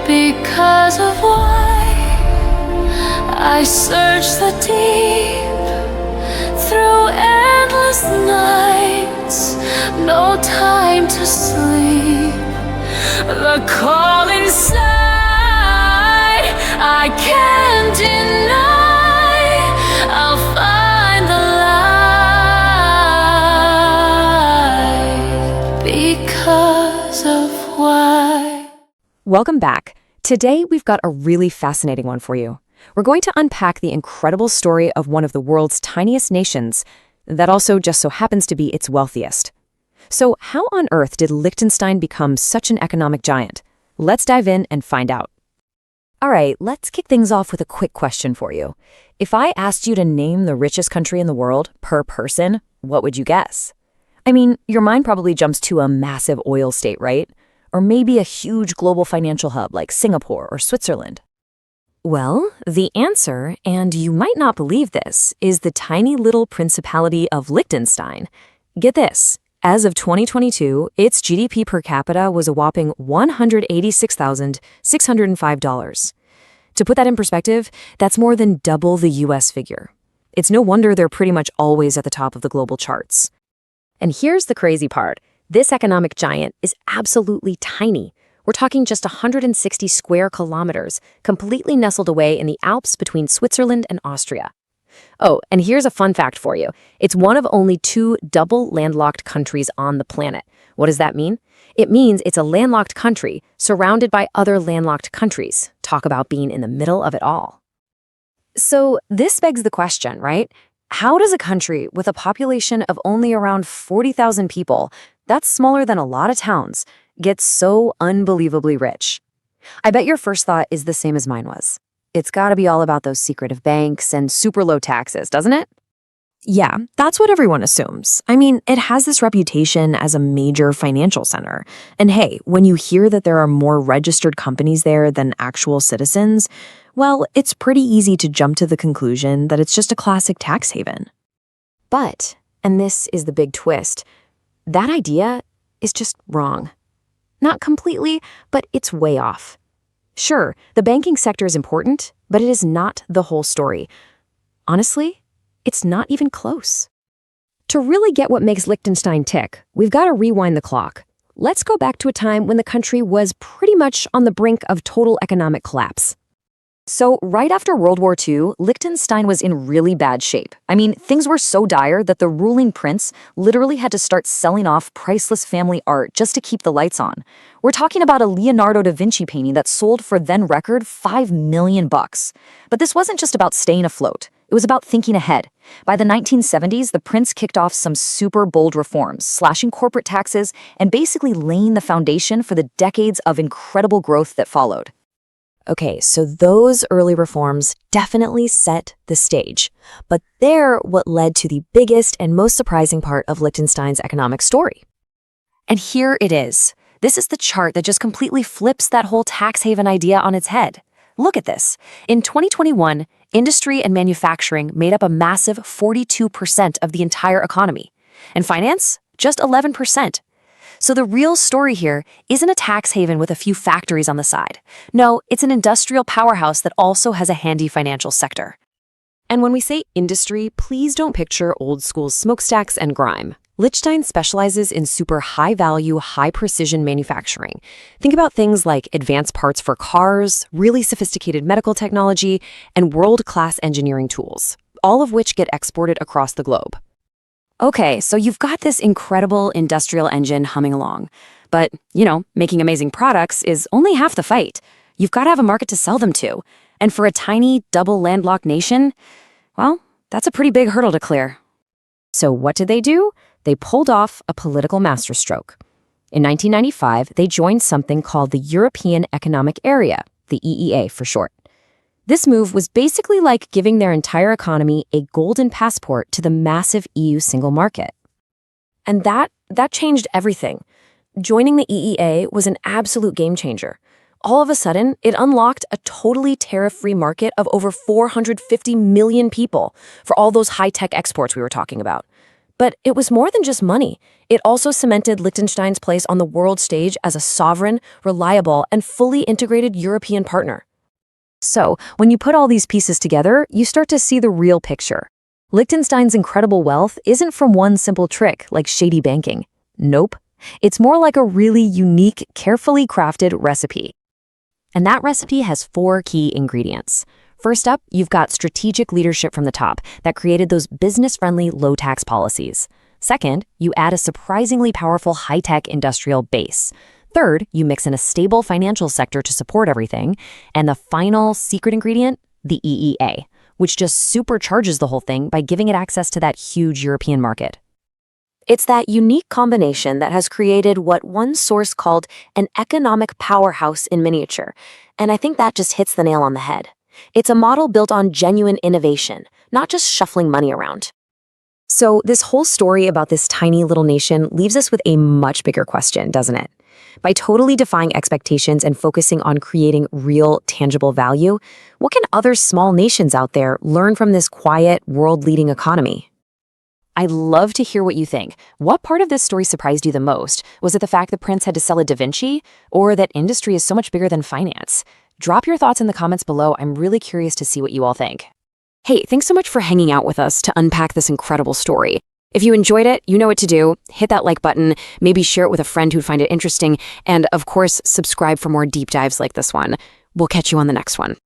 Because of why I search the deep through endless nights, no time to sleep. The call inside I can't deny. I'll find the light because of why. Welcome back. Today, we've got a really fascinating one for you. We're going to unpack the incredible story of one of the world's tiniest nations that also just so happens to be its wealthiest. So how on earth did Liechtenstein become such an economic giant? Let's dive in and find out. All right, let's kick things off with a quick question for you. If I asked you to name the richest country in the world per person, what would you guess? I mean, your mind probably jumps to a massive oil state, right? Or maybe a huge global financial hub like Singapore or Switzerland. Well, the answer, and you might not believe this, is the tiny little principality of Liechtenstein. Get this, as of 2022, its GDP per capita was a whopping $186,605. To put that in perspective, that's more than double the US figure. It's no wonder they're pretty much always at the top of the global charts. And here's the crazy part. This economic giant is absolutely tiny. We're talking just 160 square kilometers, completely nestled away in the Alps between Switzerland and Austria. Oh, and here's a fun fact for you. It's one of only 2 double landlocked countries on the planet. What does that mean? It means it's a landlocked country surrounded by other landlocked countries. Talk about being in the middle of it all. So this begs the question, right? How does a country with a population of only around 40,000 people, that's smaller than a lot of towns, get so unbelievably rich? I bet your first thought is the same as mine was. It's gotta be all about those secretive banks and super low taxes, doesn't it? Yeah, that's what everyone assumes. I mean, it has this reputation as a major financial center. And hey, when you hear that there are more registered companies there than actual citizens, well, it's pretty easy to jump to the conclusion that it's just a classic tax haven. But, and this is the big twist, that idea is just wrong. Not completely, but it's way off. Sure, the banking sector is important, but it is not the whole story. Honestly, it's not even close. To really get what makes Liechtenstein tick, we've got to rewind the clock. Let's go back to a time when the country was pretty much on the brink of total economic collapse. So right after World War II, Liechtenstein was in really bad shape. I mean, things were so dire that the ruling prince literally had to start selling off priceless family art just to keep the lights on. We're talking about a Leonardo da Vinci painting that sold for then record $5 million. But this wasn't just about staying afloat. It was about thinking ahead. By the 1970s, the prince kicked off some super bold reforms, slashing corporate taxes and basically laying the foundation for the decades of incredible growth that followed. Okay, so those early reforms definitely set the stage. But they're what led to the biggest and most surprising part of Liechtenstein's economic story. And here it is. This is the chart that just completely flips that whole tax haven idea on its head. Look at this. In 2021, industry and manufacturing made up a massive 42% of the entire economy. And finance, just 11%. So the real story here isn't a tax haven with a few factories on the side. No, it's an industrial powerhouse that also has a handy financial sector. And when we say industry, please don't picture old-school smokestacks and grime. Liechtenstein specializes in super high-value, high-precision manufacturing. Think about things like advanced parts for cars, really sophisticated medical technology, and world-class engineering tools, all of which get exported across the globe. Okay, so you've got this incredible industrial engine humming along. But, making amazing products is only half the fight. You've got to have a market to sell them to. And for a tiny, double landlocked nation, well, that's a pretty big hurdle to clear. So what did they do? They pulled off a political masterstroke. In 1995, they joined something called the European Economic Area, the EEA for short. This move was basically like giving their entire economy a golden passport to the massive EU single market. And that changed everything. Joining the EEA was an absolute game changer. All of a sudden, it unlocked a totally tariff-free market of over 450 million people for all those high-tech exports we were talking about. But it was more than just money. It also cemented Liechtenstein's place on the world stage as a sovereign, reliable, and fully integrated European partner. So, when you put all these pieces together, you start to see the real picture. Liechtenstein's incredible wealth isn't from one simple trick like shady banking. Nope. It's more like a really unique, carefully crafted recipe. And that recipe has 4 key ingredients. First up, you've got strategic leadership from the top that created those business-friendly, low-tax policies. Second, you add a surprisingly powerful high-tech industrial base. Third, you mix in a stable financial sector to support everything. And the final secret ingredient, the EEA, which just supercharges the whole thing by giving it access to that huge European market. It's that unique combination that has created what one source called an economic powerhouse in miniature, and I think that just hits the nail on the head. It's a model built on genuine innovation, not just shuffling money around. So this whole story about this tiny little nation leaves us with a much bigger question, doesn't it? By totally defying expectations and focusing on creating real, tangible value, what can other small nations out there learn from this quiet, world-leading economy? I'd love to hear what you think. What part of this story surprised you the most? Was it the fact the prince had to sell a Da Vinci? Or that industry is so much bigger than finance? Drop your thoughts in the comments below. I'm really curious to see what you all think. Hey, thanks so much for hanging out with us to unpack this incredible story. If you enjoyed it, you know what to do. Hit that like button, maybe share it with a friend who'd find it interesting, and of course, subscribe for more deep dives like this one. We'll catch you on the next one.